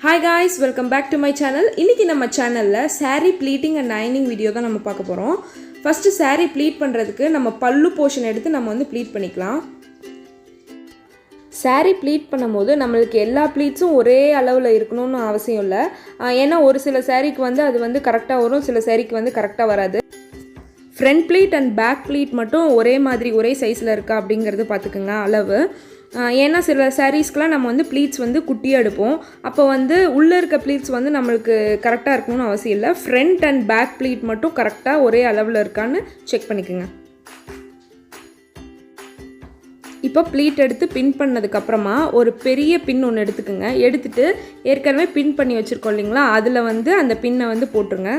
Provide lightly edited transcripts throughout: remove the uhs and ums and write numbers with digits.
Hi guys, welcome back to my channel. இன்னைக்கு நம்ம சேனல்ல saree pleating and ironing video தான் நம்ம பார்க்க போறோம். First saree pleat பண்றதுக்கு நம்ம பல்லு portion எடுத்து நம்ம வந்து pleat பண்ணிக்கலாம். saree pleat பண்ணும்போது நமக்கு எல்லா pleatsம் ஒரே அளவுல இருக்கணும்னு அவசியம் இல்ல. ஏன்னா ஒரு சில sareeக்கு வந்து அது வந்து கரெக்ட்டா வரும், சில sareeக்கு வந்து கரெக்ட்டா வராது. Front pleat and back pleat மட்டும் ஒரே மாதிரி ஒரே சைஸ்ல இருக்கா அப்படிங்கறது பாத்துக்கங்க அளவு. ஏன்னா சில சாரீஸ்க்குலாம் நம்ம வந்து ப்ளீட்ஸ் வந்து குட்டியாக எடுப்போம். அப்போ வந்து உள்ளே இருக்க ப்ளீட்ஸ் வந்து நம்மளுக்கு கரெக்டாக இருக்கணும்னு அவசியம் இல்லை. ஃப்ரண்ட் அண்ட் பேக் ப்ளீட் மட்டும் கரெக்டாக ஒரே அளவில் இருக்கான்னு செக் பண்ணிக்கோங்க. இப்போ ப்ளீட் எடுத்து பின் பண்ணதுக்கப்புறமா ஒரு பெரிய பின் ஒன்று எடுத்துக்கோங்க. எடுத்துகிட்டு ஏற்கனவே பின் பண்ணி வச்சுருக்கோம் இல்லைங்களா, அதில் வந்து அந்த பின்னை வந்து போட்டுருங்க.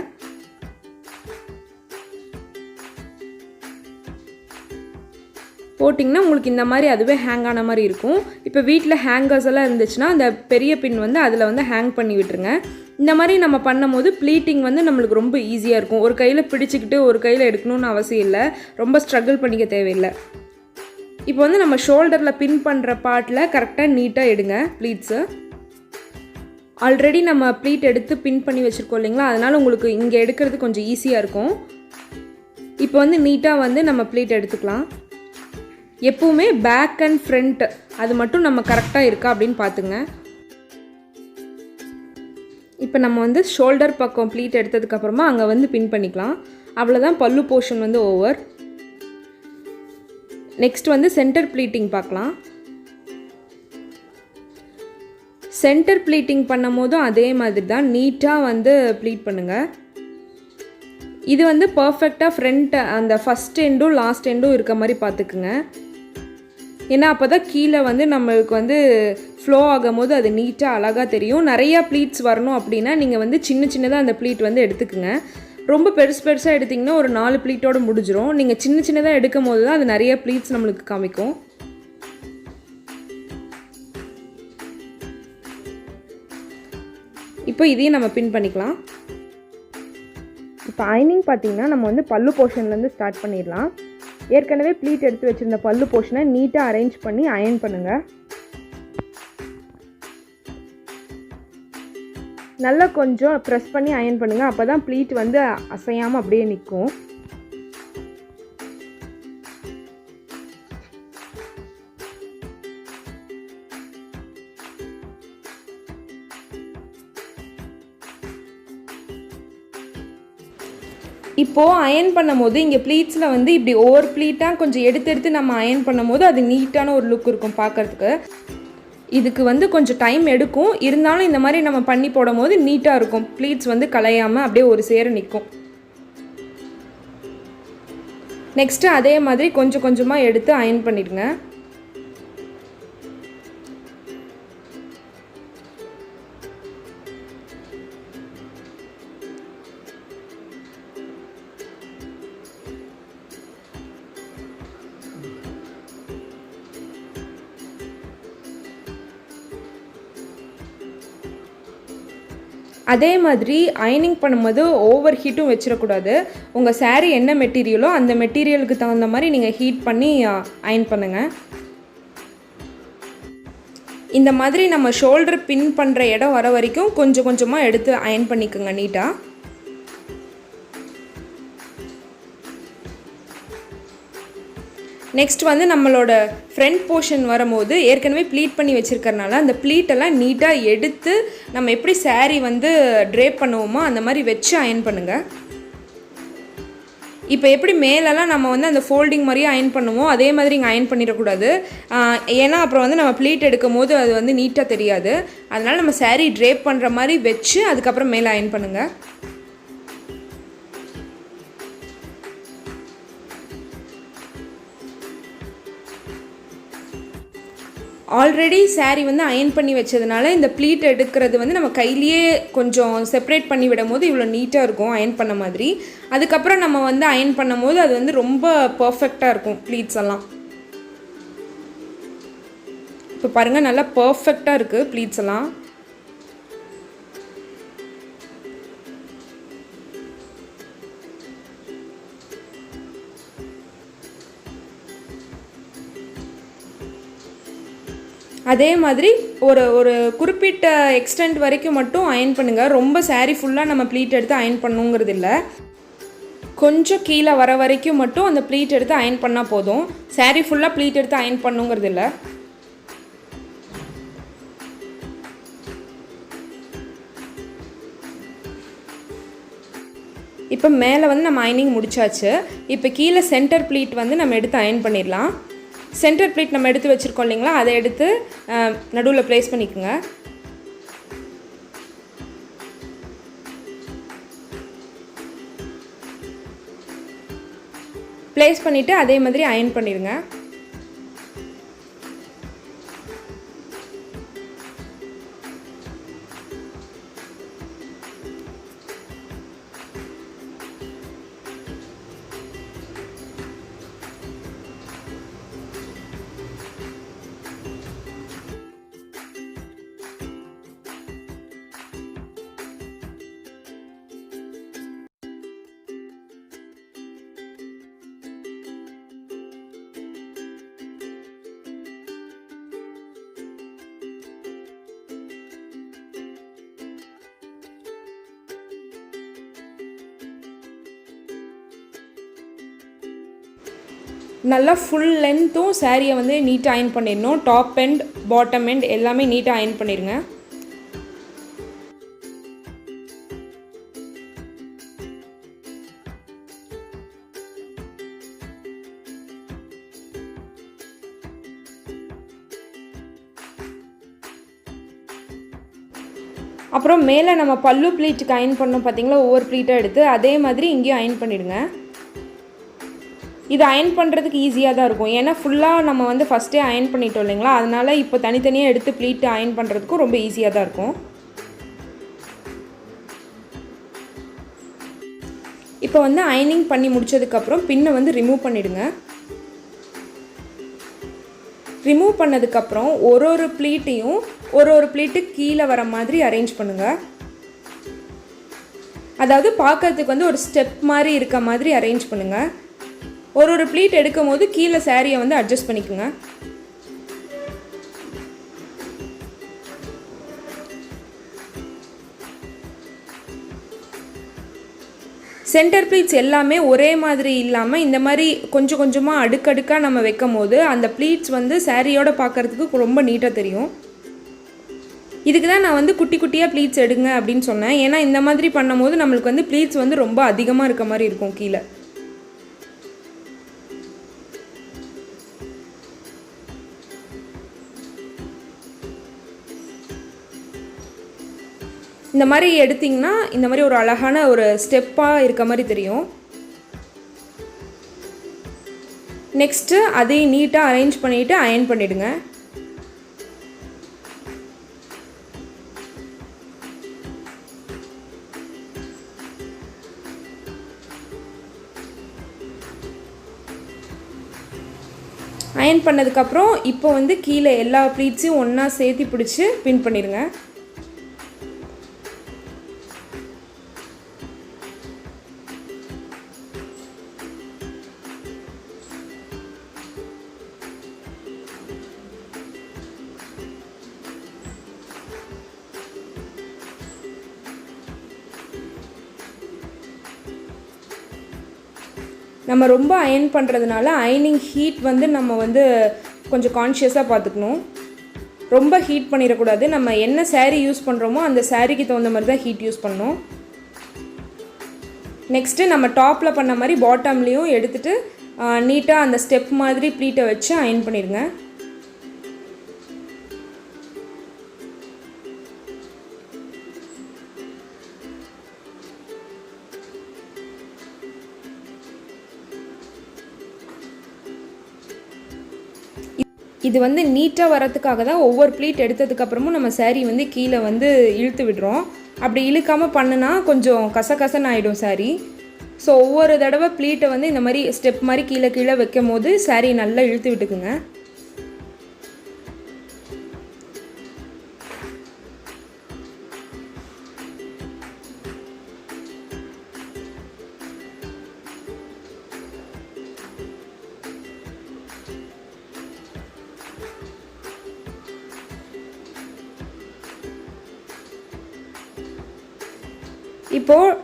போட்டிங்கன்னா உங்களுக்கு இந்த மாதிரி அதுவே ஹேங் ஆன மாதிரி இருக்கும். இப்போ வீட்டில் ஹேங்கர்ஸ் எல்லாம் இருந்துச்சுன்னா அந்த பெரிய பின் வந்து அதில் வந்து ஹேங் பண்ணி விட்டுருங்க. இந்த மாதிரி நம்ம பண்ணும் போது ப்ளீட்டிங் வந்து நம்மளுக்கு ரொம்ப ஈஸியாக இருக்கும். ஒரு கையில் பிடிச்சிக்கிட்டு ஒரு கையில் எடுக்கணும்னு அவசியம் இல்லை, ரொம்ப ஸ்ட்ரகிள் பண்ணிக்க தேவையில்லை. இப்போ வந்து நம்ம ஷோல்டரில் பின் பண்ணுற பார்ட்டில் கரெக்டாக நீட்டாக எடுங்க ப்ளீட்ஸு. ஆல்ரெடி நம்ம ப்ளீட் எடுத்து பின் பண்ணி வச்சுருக்கோம் இல்லைங்களா, அதனால் உங்களுக்கு இங்கே எடுக்கிறது கொஞ்சம் ஈஸியாக இருக்கும். இப்போ வந்து நீட்டாக வந்து நம்ம ப்ளீட் எடுத்துக்கலாம். எப்பவுமே பேக் அண்ட் ஃப்ரண்ட் அது மட்டும் நம்ம கரெக்டாக இருக்கா அப்படின்னு பார்த்துங்க. இப்போ நம்ம வந்து ஷோல்டர் பக்கம் ப்ளீட் எடுத்ததுக்கப்புறமா அங்கே வந்து பின் பண்ணிக்கலாம். அவ்வளோதான், பல்லு போர்ஷன் வந்து ஓவர். நெக்ஸ்ட் வந்து சென்டர் ப்ளீட்டிங் பார்க்கலாம். சென்டர் ப்ளீட்டிங் பண்ணும் போதும் அதே மாதிரி தான் நீட்டாக வந்து ப்ளீட் பண்ணுங்கள். இது வந்து பர்ஃபெக்டாக ஃப்ரண்ட் அந்த ஃபஸ்ட் எண்டும் லாஸ்ட் எண்டும் இருக்க மாதிரி பார்த்துக்குங்க. ஏன்னா அப்போ தான் கீழே வந்து நம்மளுக்கு வந்து ஃப்ளோ ஆகும் போது அது நீட்டாக அழகாக தெரியும். நிறையா ப்ளீட்ஸ் வரணும் அப்படின்னா நீங்கள் வந்து சின்ன சின்னதாக அந்த ப்ளீட் வந்து எடுத்துக்குங்க. ரொம்ப பெருசாக எடுத்திங்கன்னா ஒரு 4 ப்ளீட்டோடு முடிஞ்சிடும். நீங்கள் சின்ன சின்னதாக எடுக்கும் போது தான் அது நிறைய ப்ளீட்ஸ் நம்மளுக்கு காமிக்கும். இப்போ இதையும் நம்ம பின் பண்ணிக்கலாம். இப்போ அயனிங் பார்த்திங்கன்னா நம்ம வந்து பல்லு போர்ஷன்லேருந்து ஸ்டார்ட் பண்ணிடலாம். ஏற்கனவே ப்ளீட் எடுத்து வச்சுருந்த பல்லு போர்ஷனை நீட்டாக அரேஞ்ச் பண்ணி அயன் பண்ணுங்கள். நல்லா கொஞ்சம் ப்ரெஸ் பண்ணி அயன் பண்ணுங்கள். அப்போ தான் ப்ளீட் வந்து அசையாமல் அப்படியே நிற்கும். இப்போது அயன் பண்ணும் போது இங்கே ப்ளீட்ஸில் வந்து இப்படி ஒவ்வொரு ப்ளீட்டாக கொஞ்சம் எடுத்து நம்ம அயன் பண்ணும் போது அது நீட்டான ஒரு லுக் இருக்கும் பார்க்குறதுக்கு. இதுக்கு வந்து கொஞ்சம் டைம் எடுக்கும், இருந்தாலும் இந்த மாதிரி நம்ம பண்ணி போடும் போது நீட்டாக இருக்கும். ப்ளீட்ஸ் வந்து கலையாமல் அப்படியே ஒரு சேர நிற்கும். நெக்ஸ்ட்டு அதே மாதிரி கொஞ்சம் கொஞ்சமாக எடுத்து அயன் பண்ணிடுங்க. அதே மாதிரி அயனிங் பண்ணும்போது ஓவர் ஹீட்டும் வச்சிடக்கூடாது. உங்கள் saree என்ன மெட்டீரியலோ அந்த மெட்டீரியலுக்கு தகுந்த மாதிரி நீங்கள் ஹீட் பண்ணி அயன் பண்ணுங்கள். இந்த மாதிரி நம்ம ஷோல்டர் பின் பண்ணுற இடம் வர வரைக்கும் கொஞ்சம் கொஞ்சமாக எடுத்து அயன் பண்ணிக்கோங்க நீட்டாக. நெக்ஸ்ட் வந்து நம்மளோட ஃப்ரண்ட் போர்ஷன் வரும்போது ஏற்கனவே ப்ளீட் பண்ணி வச்சுருக்கறனால அந்த ப்ளீட்டெல்லாம் நீட்டாக எடுத்து நம்ம எப்படி saree வந்து ட்ரேப் பண்ணுவோமோ அந்த மாதிரி வச்சு அயன் பண்ணுங்கள். இப்போ எப்படி மேலெல்லாம் நம்ம வந்து அந்த ஃபோல்டிங் மாதிரியே அயன் பண்ணுவோம் அதே மாதிரி இங்கே அயன் பண்ணிடக்கூடாது. ஏன்னா அப்புறம் வந்து நம்ம ப்ளீட் எடுக்கும் போது அது வந்து நீட்டாக தெரியாது. அதனால் நம்ம saree ட்ரேப் பண்ணுற மாதிரி வச்சு அதுக்கப்புறம் மேலே அயன் பண்ணுங்கள். ஆல்ரெடி saree வந்து அயன் பண்ணி வச்சதுனால இந்த ப்ளீட் எடுக்கிறது வந்து நம்ம கையிலேயே கொஞ்சம் செப்பரேட் பண்ணி விடும் போது இவ்வளோ நீட்டாக இருக்கும் அயன் பண்ண மாதிரி. அதுக்கப்புறம் நம்ம வந்து அயன் பண்ணும் போது அது வந்து ரொம்ப பர்ஃபெக்டாக இருக்கும் ப்ளீட்ஸ் எல்லாம். இப்போ பாருங்கள், நல்லா பர்ஃபெக்டாக இருக்குது ப்ளீட்ஸ் எல்லாம். அதே மாதிரி ஒரு ஒரு குறிப்பிட்ட எக்ஸ்டெண்ட் வரைக்கும் மட்டும் அயன் பண்ணுங்கள். ரொம்ப சாரீ ஃபுல்லாக நம்ம ப்ளீட் எடுத்து அயன் பண்ணுங்கிறது இல்லை. கொஞ்சம் கீழே வர வரைக்கும் மட்டும் அந்த ப்ளீட் எடுத்து அயன் பண்ணால் போதும். சாரீ ஃபுல்லாக ப்ளீட் எடுத்து அயன் பண்ணுங்கிறது இல்லை. இப்போ மேலே வந்து நம்ம அயனிங் முடிச்சாச்சு. இப்போ கீழே சென்டர் ப்ளீட் வந்து நம்ம எடுத்து அயன் பண்ணிடலாம். சென்டர் ப்ளீட் நம்ம எடுத்து வச்சுருக்கோம் இல்லைங்களா, அதை எடுத்து நடுவில் ப்ளேஸ் பண்ணிக்கோங்க. ப்ளேஸ் பண்ணிவிட்டு அதே மாதிரி அயன் பண்ணிடுங்க. நல்லா ஃபுல் லென்த்தும் சாரியை வந்து நீட்டாக அயன் பண்ணிடணும். டாப் எண்ட் பாட்டம் எண்ட் எல்லாமே நீட்டாக அயன் பண்ணிடுங்க. அப்புறம் மேலே நம்ம பல்லு ப்ளீட்டுக்கு அயன் பண்ணோம் பார்த்தீங்களா, ஒவ்வொரு ப்ளீட்டாக எடுத்து அதே மாதிரி இங்கேயும் அயன் பண்ணிவிடுங்க. இது அயன் பண்ணுறதுக்கு ஈஸியாக தான் இருக்கும். ஏன்னா ஃபுல்லாக நம்ம வந்து ஃபஸ்ட்டே அயன் பண்ணிட்டோம் இல்லைங்களா, அதனால் இப்போ தனித்தனியாக எடுத்து ப்ளீட்டு அயன் பண்ணுறதுக்கும் ரொம்ப ஈஸியாக தான் இருக்கும். இப்போ வந்து அயனிங் பண்ணி முடித்ததுக்கப்புறம் பின்னை வந்து ரிமூவ் பண்ணிவிடுங்க. ரிமூவ் பண்ணதுக்கப்புறம் ஒரு ஒரு ப்ளீட்டையும் ஒரு ப்ளீட்டு கீழே வர மாதிரி அரேஞ்ச் பண்ணுங்கள். அதாவது பார்க்கறதுக்கு வந்து ஒரு ஸ்டெப் மாதிரி இருக்க மாதிரி அரேஞ்ச் பண்ணுங்கள். ஒரு ப்ளீட் எடுக்கும் போது கீழே சாரியை வந்து அட்ஜஸ்ட் பண்ணிக்கோங்க. சென்டர் ப்ளீட்ஸ் எல்லாமே ஒரே மாதிரி இல்லாமல் இந்த மாதிரி கொஞ்சம் கொஞ்சமாக அடுக்கடுக்காக நம்ம வைக்கும் போது அந்த ப்ளீட்ஸ் வந்து சாரியோட பார்க்குறதுக்கு ரொம்ப நீட்டாக தெரியும். இதுக்கு தான் நான் வந்து குட்டி குட்டியாக ப்ளீட்ஸ் எடுங்க அப்படின்னு சொன்னேன். ஏன்னா இந்த மாதிரி பண்ணும்போது நம்மளுக்கு வந்து ப்ளீட்ஸ் வந்து ரொம்ப அதிகமாக இருக்க மாதிரி இருக்கும் கீழே. இந்த மாதிரி எடுத்திங்கன்னா இந்த மாதிரி ஒரு அழகான ஒரு ஸ்டெப்பாக இருக்க மாதிரி தெரியும். நெக்ஸ்ட்டு அதையும் நீட்டாக அரேஞ்ச் பண்ணிவிட்டு அயன் பண்ணிவிடுங்க. அயன் பண்ணதுக்கப்புறம் இப்போ வந்து கீழே எல்லா ப்ளீட்ஸையும் ஒன்றா சேர்த்து பிடிச்சி பின் பண்ணிடுங்க. நம்ம ரொம்ப அயன் பண்ணுறதுனால அயனிங் ஹீட் வந்து நம்ம வந்து கொஞ்சம் கான்ஷியஸாக பார்த்துக்கணும். ரொம்ப ஹீட் பண்ணிடக்கூடாது. நம்ம என்ன சாரீ யூஸ் பண்ணுறோமோ அந்த சாரீக்கு தகுந்த மாதிரி தான் ஹீட் யூஸ் பண்ணணும். நெக்ஸ்ட்டு நம்ம டாப்பில் பண்ண மாதிரி பாட்டம்லேயும் எடுத்துகிட்டு நீட்டாக அந்த ஸ்டெப் மாதிரி ப்ளீட்டை வச்சு அயன் பண்ணிடுங்க. இது வந்து நீட்டாக வரதுக்காக தான் ஒவ்வொரு ப்ளீட் எடுத்ததுக்கப்புறமும் நம்ம சாரீ வந்து கீழே வந்து இழுத்து விடுறோம். அப்படி இழுக்காமல் பண்ணுனா கொஞ்சம் கசகசன்னு ஆகிடும் சாரீ. ஸோ ஒவ்வொரு தடவை ப்ளீட்டை வந்து இந்த மாதிரி ஸ்டெப் மாதிரி கீழே கீழே வைக்கும் போது சாரீ நல்லா இழுத்து விட்டுக்குங்க. இப்போது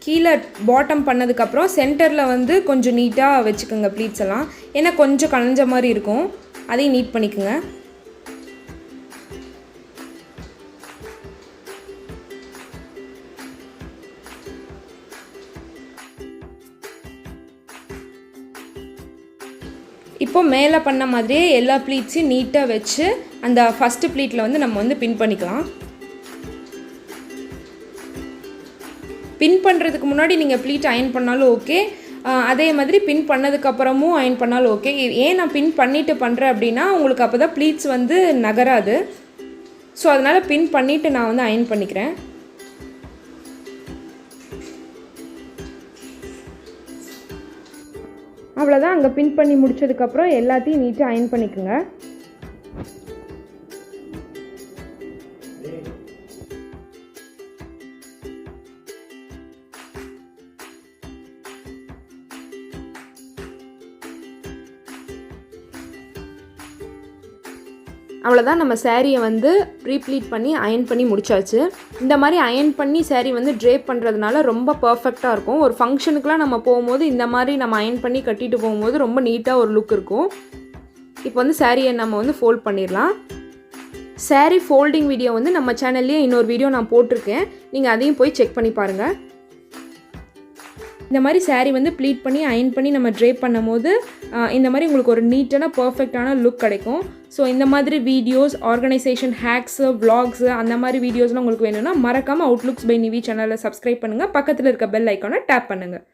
கீழே பாட்டம் பண்ணதுக்கப்புறம் சென்டரில் வந்து கொஞ்சம் நீட்டாக வச்சுக்கோங்க ப்ளீட்ஸ் எல்லாம். ஏன்னா கொஞ்சம் கலைஞ்ச மாதிரி இருக்கும், அதையும் நீட் பண்ணிக்கோங்க. இப்போ மேலே பண்ண மாதிரியே எல்லா ப்ளீட்ஸையும் நீட்டாக வச்சு அந்த ஃபஸ்ட்டு ப்ளீட்டில் வந்து நம்ம வந்து பின் பண்ணிக்கலாம். பின் பண்ணுறதுக்கு முன்னாடி நீங்கள் ப்ளீட் அயன் பண்ணாலும் ஓகே, அதே மாதிரி பின் பண்ணதுக்கப்புறமும் அயன் பண்ணாலும் ஓகே. ஏன் நான் பின் பண்ணிவிட்டு பண்ணுறேன் அப்படின்னா உங்களுக்கு அப்போ தான் ப்ளீட்ஸ் வந்து நகராது. ஸோ அதனால் பின் பண்ணிவிட்டு நான் வந்து அயன் பண்ணிக்கிறேன். அவ்வளோதான். அங்கே பின் பண்ணி முடிச்சதுக்கப்புறம் எல்லாத்தையும் நீட்டாக அயன் பண்ணிக்கோங்க. அவ்வளோதான், நம்ம சேரீயை வந்து ப்ரீப்ளீட் பண்ணி அயன் பண்ணி முடிச்சாச்சு. இந்த மாதிரி அயன் பண்ணி சேரீ வந்து ட்ரேப் பண்ணுறதுனால ரொம்ப பர்ஃபெக்டாக இருக்கும். ஒரு ஃபங்க்ஷனுக்குலாம் நம்ம போகும்போது இந்த மாதிரி நம்ம அயன் பண்ணி கட்டிட்டு போகும்போது ரொம்ப நீட்டாக ஒரு லுக் இருக்கும். இப்போ வந்து சேரீயை நம்ம வந்து ஃபோல்ட் பண்ணிடலாம். சேரீ ஃபோல்டிங் வீடியோ வந்து நம்ம சேனல்லேயே இன்னொரு வீடியோ நான் போட்டிருக்கேன், நீங்கள் அதையும் போய் செக் பண்ணி பாருங்கள். இந்த மாதிரி சேரீ வந்து ப்ளீட் பண்ணி அயன் பண்ணி நம்ம ட்ரேப் பண்ணும் போது இந்த மாதிரி உங்களுக்கு ஒரு நீட்டான பர்ஃபெக்டான லுக் கிடைக்கும். ஸோ இந்த மாதிரி வீடியோஸ், ஆர்கனைசேஷன் ஹேக்ஸு, விளாக்ஸு அந்த மாதிரி வீடியோஸ்லாம் உங்களுக்கு வேணும்னா மறக்காமல் அவுட்லுக்ஸ் பை நிவி சேனலை சப்ஸ்கிரைப் பண்ணுங்கள். பக்கத்தில் இருக்க பெல் ஐக்கானை டேப் பண்ணுங்கள்.